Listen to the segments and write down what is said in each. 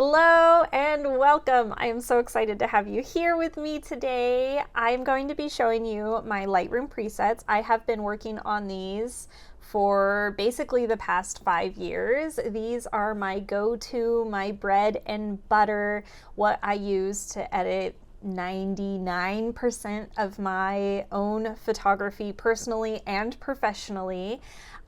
Hello and welcome. I am so excited to have you here with me today. I'm going to be showing you my Lightroom presets. I have been working on these for basically the past 5 years. These are my go-to, my bread and butter, what I use to edit 99% of my own photography personally and professionally.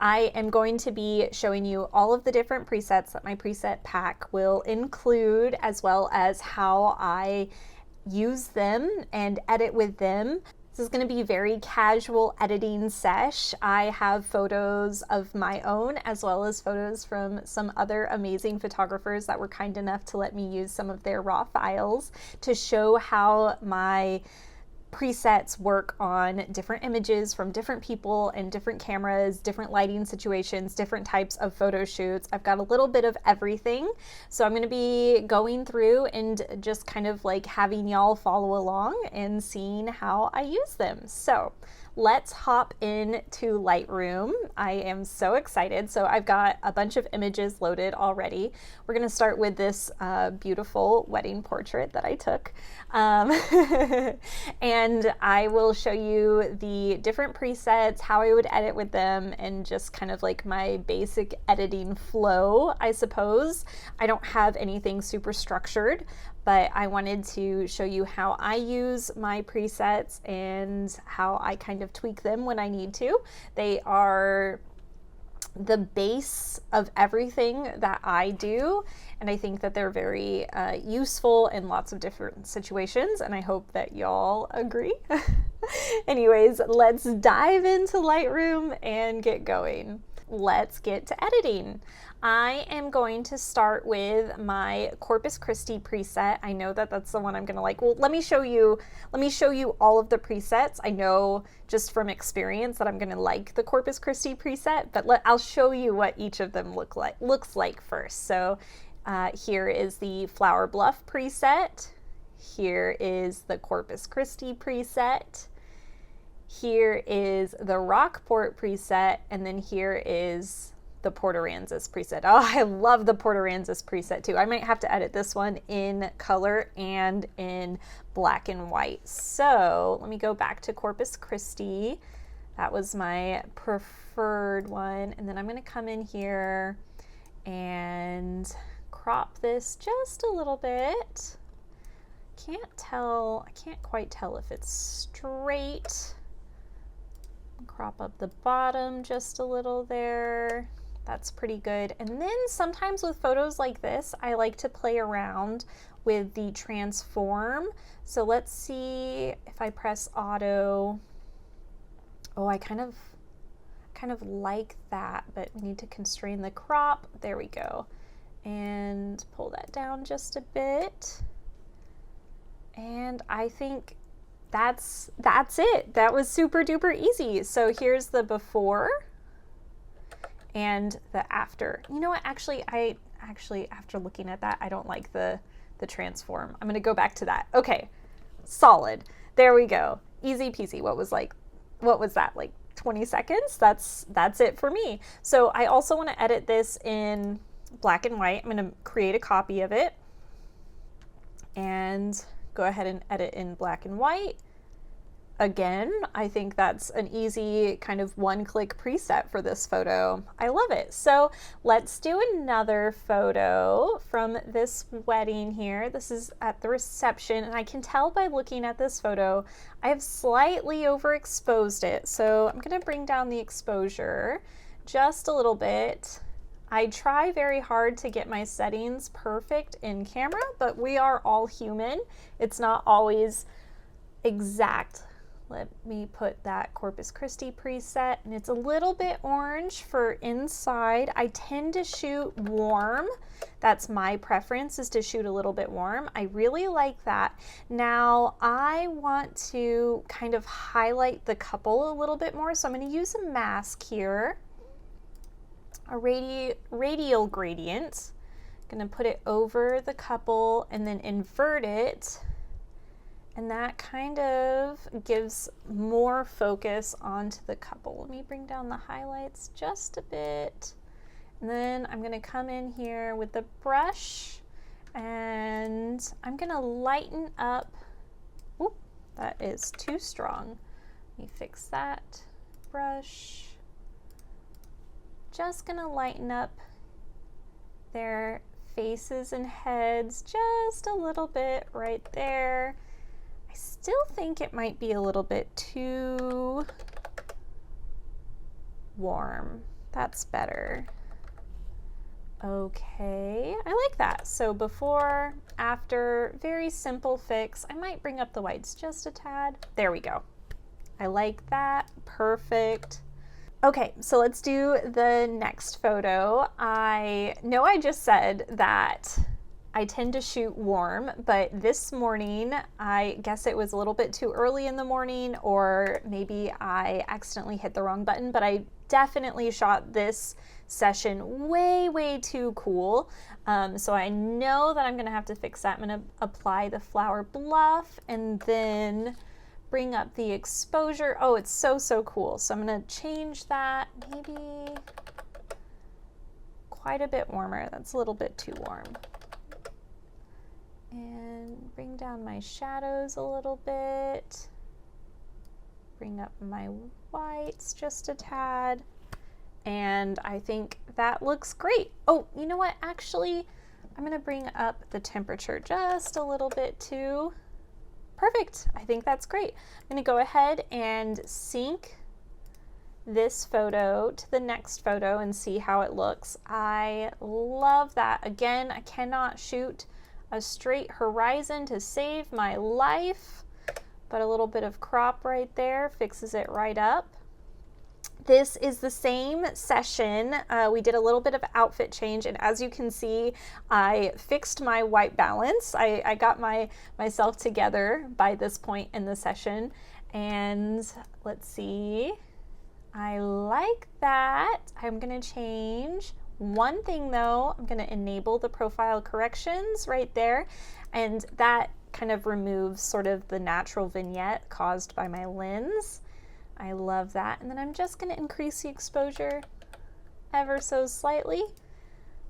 I am going to be showing you all of the different presets that my preset pack will include, as well as how I use them and edit with them. This is going to be very casual editing sesh. I have photos of my own as well as photos from some other amazing photographers that were kind enough to let me use some of their raw files to show how my presets work on different images from different people and different cameras, different lighting situations, different types of photo shoots. I've got a little bit of everything. So I'm going to be going through and just kind of like having y'all follow along and seeing how I use them. So let's hop into Lightroom. I am so excited. So I've got a bunch of images loaded already. We're going to start with this beautiful wedding portrait that I took. And I will show you the different presets, how I would edit with them, and just kind of like my basic editing flow, I suppose. I don't have anything super structured, but I wanted to show you how I use my presets and how I kind of tweak them when I need to. They are the base of everything that I do, and I think that they're very useful in lots of different situations, and I hope that y'all agree. Anyways, let's dive into Lightroom and get going. Let's get to editing. I am going to start with my Corpus Christi preset. I know that that's the one I'm gonna like. Well, let me show you all of the presets. I know just from experience that I'm gonna like the Corpus Christi preset, but I'll show you what each of them looks like first. So here is the Flower Bluff preset. Here is the Corpus Christi preset. Here is the Rockport preset, and then here is the Port Aransas preset. Oh, I love the Port Aransas preset too. I might have to edit this one in color and in black and white. So let me go back to Corpus Christi. That was my preferred one. And then I'm gonna come in here and crop this just a little bit. I can't quite tell if it's straight. Crop up the bottom just a little there. That's pretty good. And then sometimes with photos like this, I like to play around with the transform. So let's see if I press auto. Oh, I kind of like that, but we need to constrain the crop. There we go. And pull that down just a bit. And I think that's it. That was super duper easy. So here's the before and the after. You know what, actually after looking at that, I don't like the transform. I'm gonna go back to that. Okay, solid. There we go. Easy peasy. What was that, like 20 seconds? That's it for me. So I also want to edit this in black and white. I'm gonna create a copy of it and go ahead and edit in black and white. Again, I think that's an easy kind of one-click preset for this photo. I love it. So let's do another photo from this wedding here. This is at the reception, and I can tell by looking at this photo, I have slightly overexposed it. So I'm gonna bring down the exposure just a little bit. I try very hard to get my settings perfect in camera, but we are all human. It's not always exact. Let me put that Corpus Christi preset, and it's a little bit orange for inside. I tend to shoot warm. That's my preference, is to shoot a little bit warm. I really like that. Now I want to kind of highlight the couple a little bit more, so I'm going to use a mask here. A radial gradient. I'm going to put it over the couple and then invert it, and that kind of gives more focus onto the couple. Let me bring down the highlights just a bit, and then I'm going to come in here with the brush And I'm gonna lighten up, oop, that is too strong. Let me fix that brush. Just gonna lighten up their faces and heads just a little bit right there. I still think it might be a little bit too warm. That's better. Okay, I like that. So before, after, very simple fix. I might bring up the whites just a tad. There we go. I like that. Perfect. Okay, so let's do the next photo. I know I just said that I tend to shoot warm, but this morning, I guess it was a little bit too early in the morning, or maybe I accidentally hit the wrong button, but I definitely shot this session way too cool. So I know that I'm gonna have to fix that. I'm gonna apply the Flower Bluff and then bring up the exposure. Oh, it's so cool. So I'm gonna change that, maybe quite a bit warmer. That's a little bit too warm. And bring down my shadows a little bit. Bring up my whites just a tad. And I think that looks great. Oh, you know what? Actually, I'm gonna bring up the temperature just a little bit too. Perfect. I think that's great. I'm gonna go ahead and sync this photo to the next photo and see how it looks. I love that. Again, I cannot shoot a straight horizon to save my life, but a little bit of crop right there fixes it right up. This is the same session. We did a little bit of outfit change, and as you can see, I fixed my white balance. I got myself together by this point in the session, and let's see. I like that. I'm gonna change one thing though. I'm gonna enable the profile corrections right there, and that kind of removes sort of the natural vignette caused by my lens. I love that. And then I'm just going to increase the exposure ever so slightly.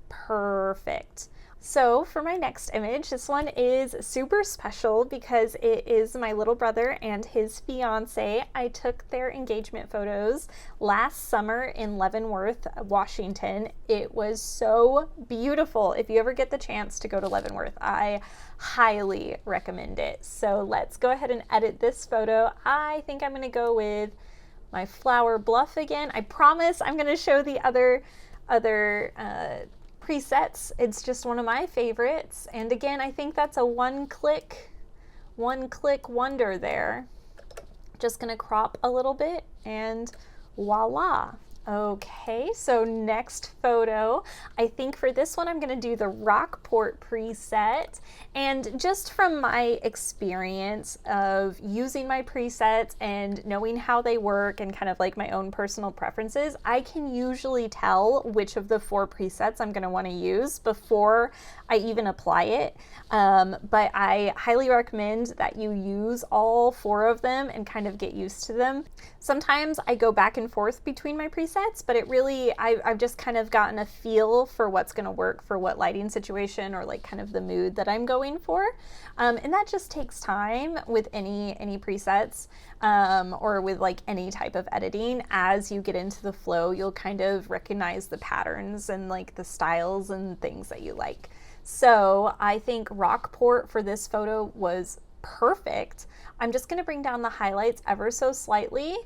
Perfect. So for my next image, this one is super special because it is my little brother and his fiance. I took their engagement photos last summer in Leavenworth, Washington. It was so beautiful. If you ever get the chance to go to Leavenworth, I highly recommend it. So let's go ahead and edit this photo. I think I'm going to go with my Flower Bluff again. I promise I'm going to show the other presets. It's just one of my favorites. And again, I think that's a one-click wonder there. Just going to crop a little bit and voila. Okay, so next photo. I think for this one I'm going to do the Rockport preset, and just from my experience of using my presets and knowing how they work and kind of like my own personal preferences, I can usually tell which of the 4 presets I'm going to want to use before I even apply it, but I highly recommend that you use all 4 of them and kind of get used to them. Sometimes I go back and forth between my presets, but it really, I've just kind of gotten a feel for what's going to work for what lighting situation or like kind of the mood that I'm going for. And that just takes time with any presets or with like any type of editing. As you get into the flow, you'll kind of recognize the patterns and like the styles and things that you like. So I think Rockport for this photo was perfect. I'm just going to bring down the highlights ever so slightly,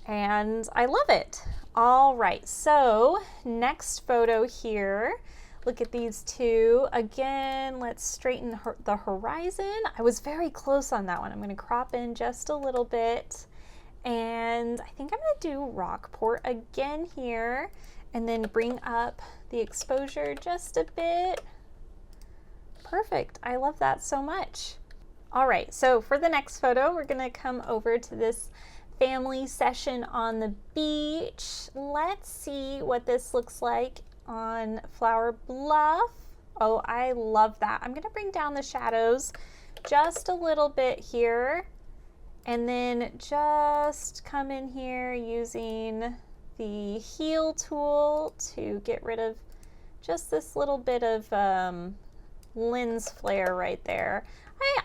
and I love it. All right, so next photo here. Look at these 2. Again, let's straighten the horizon. I was very close on that one. I'm going to crop in just a little bit, and I think I'm going to do Rockport again here, and then bring up the exposure just a bit. Perfect. I love that so much. All right, so for the next photo, we're going to come over to this family session on the beach. Let's see what this looks like on Flower Bluff. Oh, I love that. I'm going to bring down the shadows just a little bit here, and then just come in here using the Heal tool to get rid of just this little bit of lens flare right there.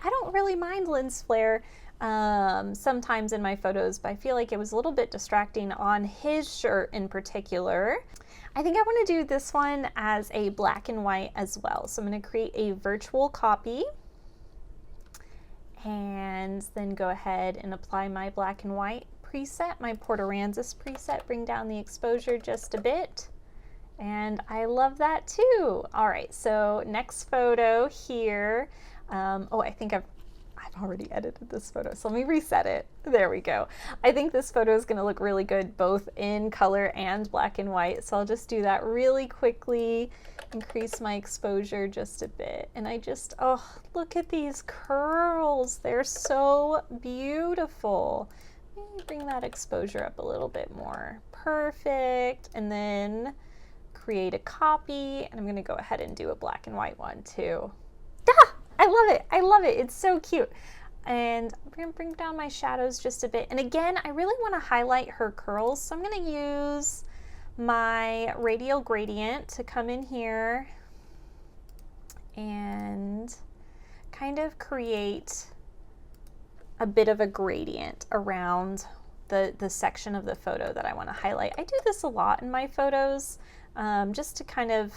I don't really mind lens flare sometimes in my photos, but I feel like it was a little bit distracting on his shirt in particular. I think I want to do this one as a black and white as well. So I'm going to create a virtual copy and then go ahead and apply my black and white preset, my Port Aransas preset, bring down the exposure just a bit. And I love that too. All right, so next photo here. Oh, I think I've already edited this photo, so let me reset it. There we go. I think this photo is gonna look really good both in color and black and white, so I'll just do that really quickly, increase my exposure just a bit. And I just, oh, look at these curls. They're so beautiful. Maybe bring that exposure up a little bit more. Perfect. And then create a copy, and I'm gonna go ahead and do a black and white one too. Ah, I love it. I love it. It's so cute. And I'm gonna bring down my shadows just a bit. And again, I really wanna highlight her curls, so I'm gonna use my radial gradient to come in here and kind of create a bit of a gradient around the section of the photo that I wanna highlight. I do this a lot in my photos, just to kind of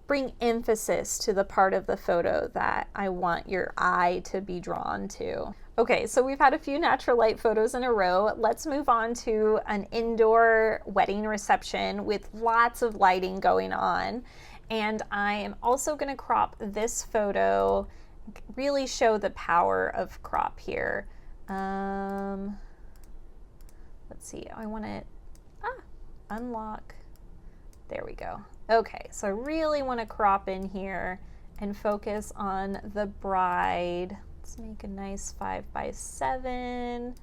bring emphasis to the part of the photo that I want your eye to be drawn to. Okay, so we've had a few natural light photos in a row. Let's move on to an indoor wedding reception with lots of lighting going on. And I am also gonna crop this photo, really show the power of crop here. Let's see, I want to unlock. There we go. Okay, so I really want to crop in here and focus on the bride. Let's make a nice 5x7.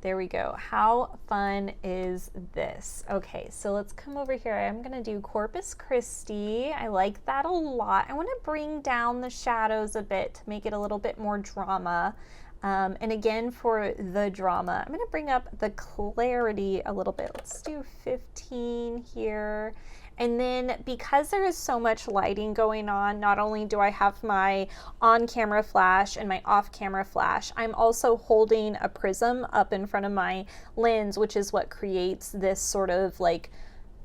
There we go. How fun is this? Okay, so let's come over here. I'm going to do Corpus Christi. I like that a lot. I want to bring down the shadows a bit to make it a little bit more drama. And again, for the drama, I'm going to bring up the clarity a little bit. Let's do 15 here. And then because there is so much lighting going on, not only do I have my on-camera flash and my off-camera flash, I'm also holding a prism up in front of my lens, which is what creates this sort of like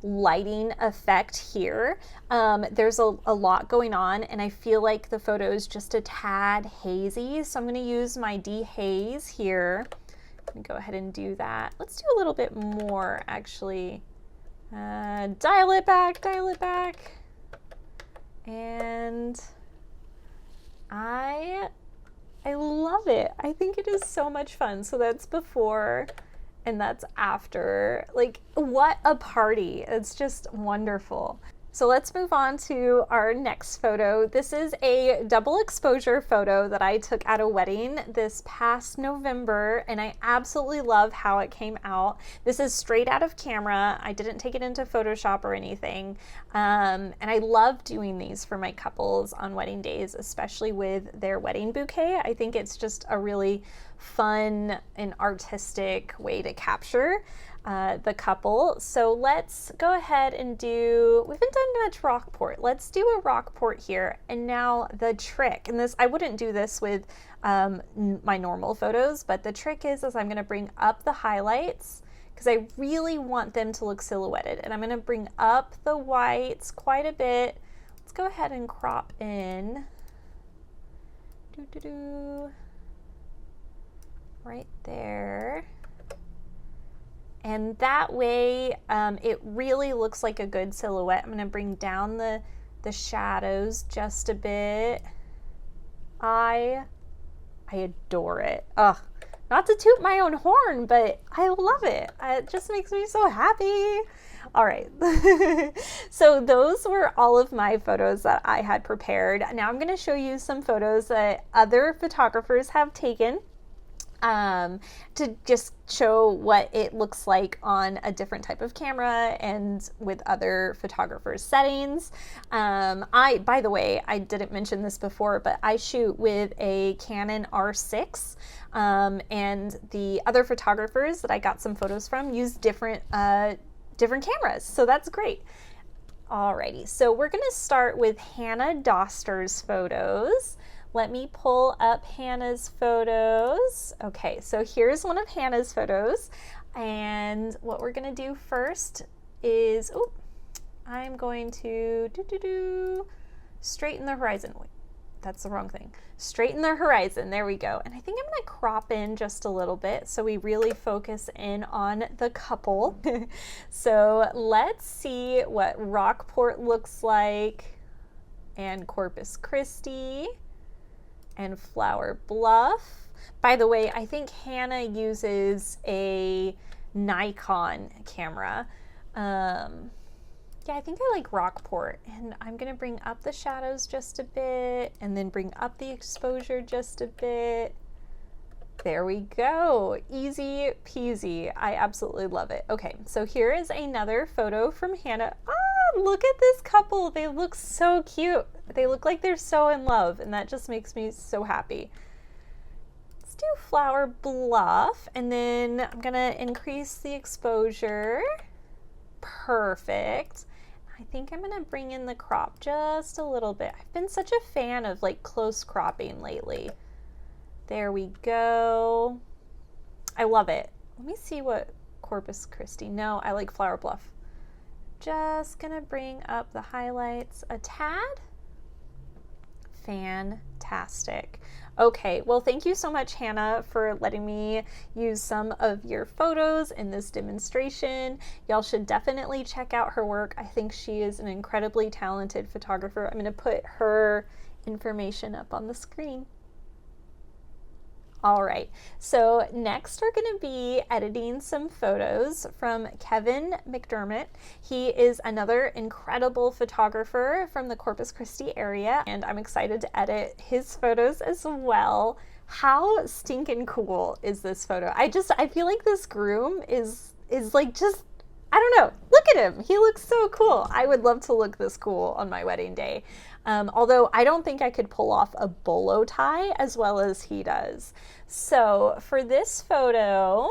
lighting effect here. There's a lot going on, and I feel like the photo is just a tad hazy, so I'm going to use my dehaze here. I'm going to go ahead and do that. Let's do a little bit more actually. Dial it back, and I love it. I think it is so much fun. So that's before and that's after. Like, what a party. It's just wonderful. So let's move on to our next photo. This is a double exposure photo that I took at a wedding this past November, and I absolutely love how it came out. This is straight out of camera. I didn't take it into Photoshop or anything. And I love doing these for my couples on wedding days, especially with their wedding bouquet. I think it's just a really fun and artistic way to capture the couple. So let's go ahead and do, we haven't done much Rockport. Let's do a Rockport here. And now the trick, and this, I wouldn't do this with my normal photos, but the trick is I'm gonna bring up the highlights because I really want them to look silhouetted. And I'm gonna bring up the whites quite a bit. Let's go ahead and crop in. Right there. And that way it really looks like a good silhouette. I'm going to bring down the shadows just a bit. I adore it. Ugh, not to toot my own horn, but I love it. It just makes me so happy. All right. So those were all of my photos that I had prepared. Now I'm going to show you some photos that other photographers have taken. To just show what it looks like on a different type of camera and with other photographers' settings. By the way, I didn't mention this before, but I shoot with a Canon R6, and the other photographers that I got some photos from use different cameras, so that's great. Alrighty, so we're gonna start with Hannah Doster's photos. Let me pull up Hannah's photos. Okay, so here's one of Hannah's photos. And what we're gonna do first is, I'm going to straighten the horizon. Wait, that's the wrong thing. Straighten the horizon, there we go. And I think I'm gonna crop in just a little bit so we really focus in on the couple. So let's see what Rockport looks like, and Corpus Christi, and Flower Bluff. By the way, I think Hannah uses a Nikon camera. Yeah, I think I like Rockport, and I'm gonna bring up the shadows just a bit and then bring up the exposure just a bit. There we go, easy peasy. I absolutely love it. Okay, so here is another photo from Hannah. Ah, look at this couple. They look so cute. They look like they're so in love, and that just makes me so happy. Let's do Flower Bluff, and then I'm gonna increase the exposure. Perfect. I think I'm gonna bring in the crop just a little bit. I've been such a fan of like close cropping lately. There we go. I love it. Let me see what Corpus Christi. No, I like Flower Bluff. Just gonna bring up the highlights a tad. Fantastic. Okay, well, thank you so much, Hannah, for letting me use some of your photos in this demonstration. Y'all should definitely check out her work. I think she is an incredibly talented photographer. I'm going to put her information up on the screen. All right, so next we're going to be editing some photos from Kevin McDermott. He is another incredible photographer from the Corpus Christi area, and I'm excited to edit his photos as well. How stinking cool is this photo? I feel like this groom is like just, I don't know, look at him. He looks so cool. I would love to look this cool on my wedding day. Although I don't think I could pull off a bolo tie as well as he does. So for this photo,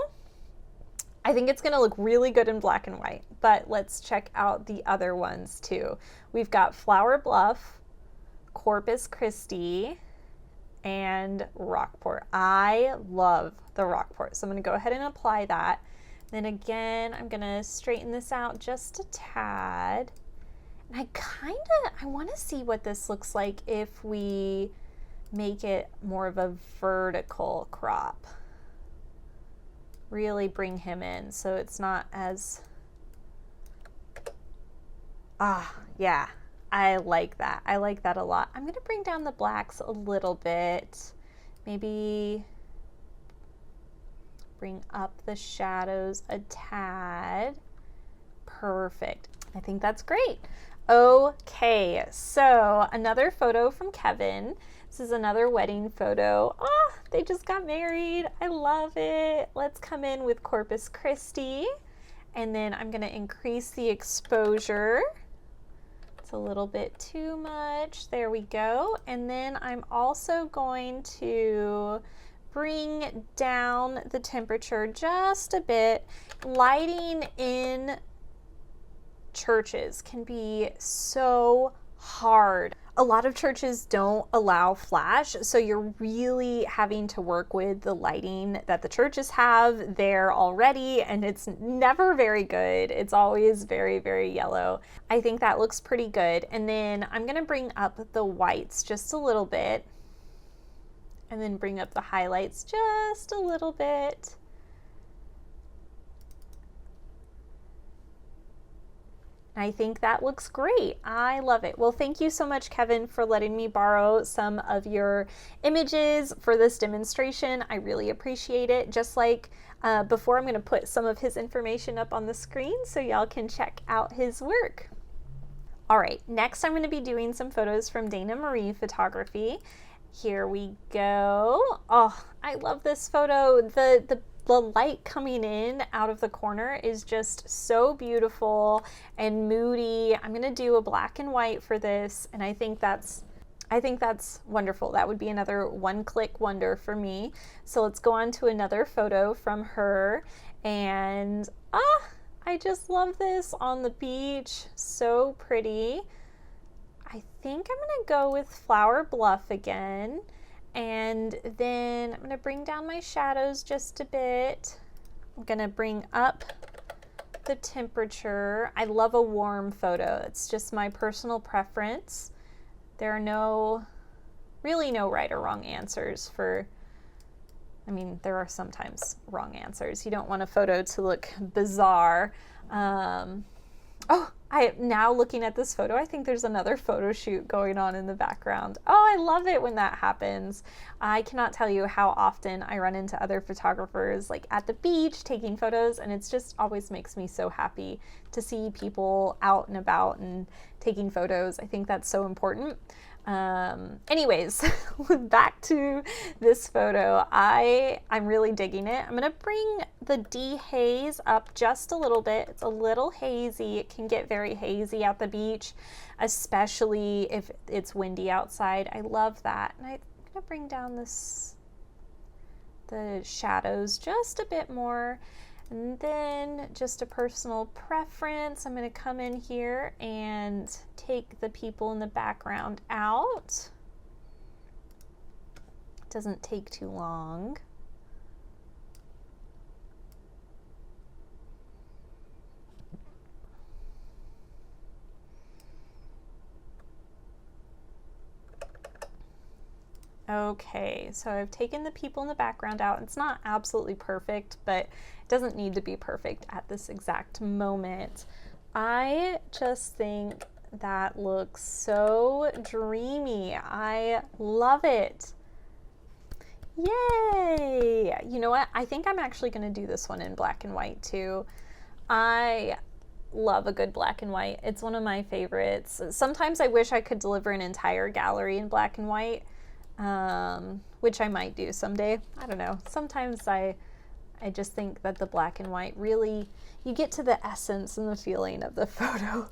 I think it's gonna look really good in black and white, but let's check out the other ones too. We've got Flower Bluff, Corpus Christi, and Rockport. I love the Rockport, so I'm gonna go ahead and apply that. Then again, I'm gonna straighten this out just a tad. And I want to see what this looks like if we make it more of a vertical crop. Really bring him in so it's not as, yeah, I like that. I like that a lot. I'm going to bring down the blacks a little bit. Maybe bring up the shadows a tad. Perfect. I think that's great. Okay, so another photo from Kevin. This is another wedding photo. Oh, they just got married. I love it. Let's come in with Corpus Christi, and then I'm gonna increase the exposure. It's a little bit too much. There we go. And then I'm also going to bring down the temperature just a bit. Lighting in churches can be so hard. A lot of churches don't allow flash, so you're really having to work with the lighting that the churches have there already, and it's never very good. It's always very, very yellow. I think that looks pretty good. And then I'm gonna bring up the whites just a little bit, and then bring up the highlights just a little bit. I think that looks great. I love it. Well, thank you so much, Kevin, for letting me borrow some of your images for this demonstration. I really appreciate it. Just like before, I'm going to put some of his information up on the screen so y'all can check out his work. All right, next I'm going to be doing some photos from Dana Marie Photography. Here we go. Oh, I love this photo. The light coming in out of the corner is just so beautiful and moody. I'm gonna do a black and white for this, and I think that's wonderful. That would be another one-click wonder for me. So let's go on to another photo from her, and I just love this on the beach. So pretty. I think I'm gonna go with Flower Bluff again. And then I'm gonna bring down my shadows just a bit. I'm gonna bring up the temperature. I love a warm photo. It's just my personal preference. There are really no right or wrong answers for, I mean, there are sometimes wrong answers. You don't want a photo to look bizarre. Now looking at this photo, I think there's another photo shoot going on in the background. Oh, I love it when that happens. I cannot tell you how often I run into other photographers like at the beach taking photos, and it's just always makes me so happy to see people out and about and taking photos. I think that's so important. Anyways, back to this photo. I'm really digging it. I'm gonna bring the dehaze up just a little bit. It's a little hazy. It can get very hazy at the beach, especially if it's windy outside. I love that. And I'm gonna bring down the shadows just a bit more. And then just a personal preference, I'm going to come in here and take the people in the background out. Doesn't take too long. Okay, so I've taken the people in the background out. It's not absolutely perfect, but it doesn't need to be perfect at this exact moment. I just think that looks so dreamy. I love it. Yay! You know what? I think I'm actually going to do this one in black and white too. I love a good black and white. It's one of my favorites. Sometimes I wish I could deliver an entire gallery in black and white. Which I might do someday. I don't know. Sometimes I just think that the black and white really, you get to the essence and the feeling of the photo.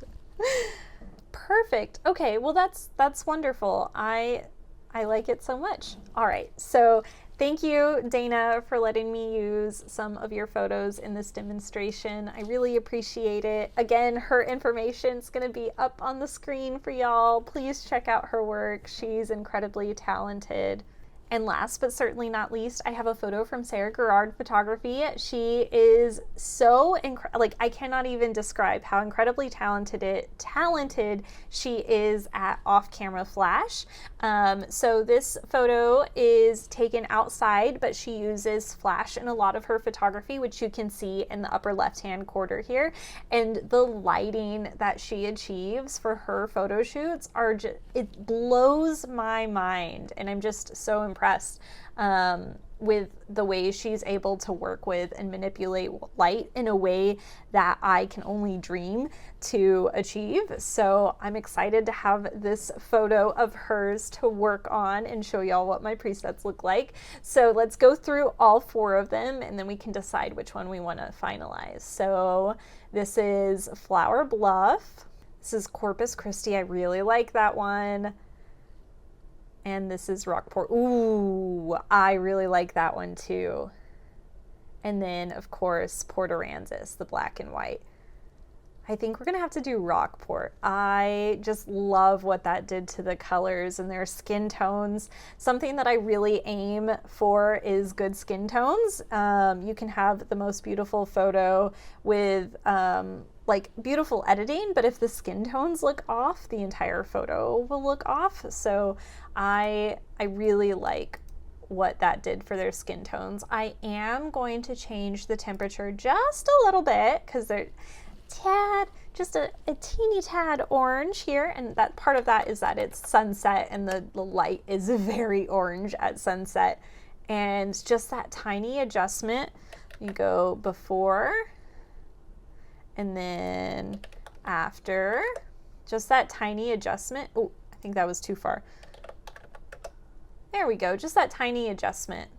Perfect. Okay, well that's wonderful. I like it so much. All right, so thank you, Dana, for letting me use some of your photos in this demonstration. I really appreciate it. Again, her information is going to be up on the screen for y'all. Please check out her work. She's incredibly talented. And last but certainly not least, I have a photo from Sarah Gerard Photography. She is so like I cannot even describe how incredibly talented she is at off-camera flash. So this photo is taken outside, but she uses flash in a lot of her photography, which you can see in the upper left-hand corner here. And the lighting that she achieves for her photo shoots are just, it blows my mind, and I'm just so impressed with the way she's able to work with and manipulate light in a way that I can only dream to achieve. So I'm excited to have this photo of hers to work on and show y'all what my presets look like. So let's go through all 4 of them and then we can decide which one we want to finalize. So this is Flower Bluff. This is Corpus Christi. I really like that one. And this is Rockport. Ooh, I really like that one too. And then, of course, Port Aransas, the black and white. I think we're going to have to do Rockport. I just love what that did to the colors and their skin tones. Something that I really aim for is good skin tones. You can have the most beautiful photo with like beautiful editing, but if the skin tones look off, the entire photo will look off. So I really like what that did for their skin tones. I am going to change the temperature just a little bit because they're just a teeny tad orange here, and that part of that is that it's sunset and the light is very orange at sunset, and just that tiny adjustment. You go before and then after, just that tiny adjustment. Oh, I think that was too far. There we go, just that tiny adjustment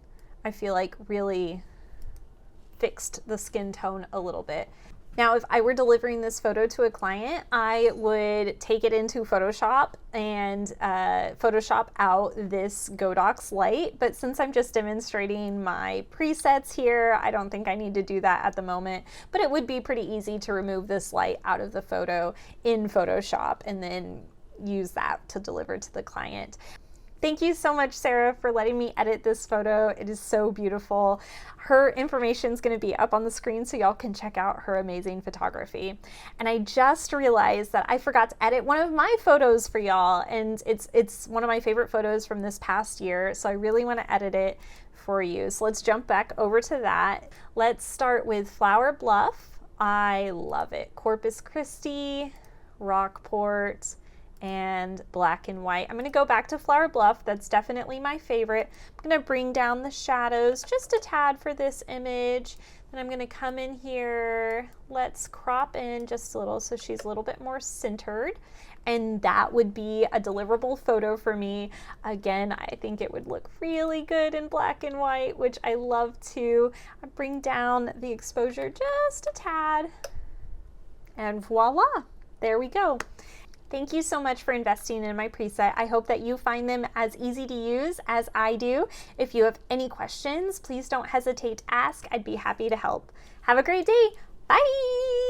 I feel like really fixed the skin tone a little bit. Now, if I were delivering this photo to a client, I would take it into Photoshop and Photoshop out this Godox light. But since I'm just demonstrating my presets here, I don't think I need to do that at the moment. But it would be pretty easy to remove this light out of the photo in Photoshop and then use that to deliver to the client. Thank you so much, Sarah, for letting me edit this photo. It is so beautiful. Her information is going to be up on the screen so y'all can check out her amazing photography. And I just realized that I forgot to edit one of my photos for y'all, and it's one of my favorite photos from this past year, so I really want to edit it for you. So let's jump back over to that. Let's start with Flower Bluff. I love it. Corpus Christi, Rockport, and black and white. I'm going to go back to Flower Bluff. That's definitely my favorite. I'm going to bring down the shadows just a tad for this image. Then I'm going to come in here. Let's crop in just a little so she's a little bit more centered. And that would be a deliverable photo for me. Again, I think it would look really good in black and white, which I love too. I bring down the exposure just a tad. And voila, there we go. Thank you so much for investing in my preset. I hope that you find them as easy to use as I do. If you have any questions, please don't hesitate to ask. I'd be happy to help. Have a great day. Bye.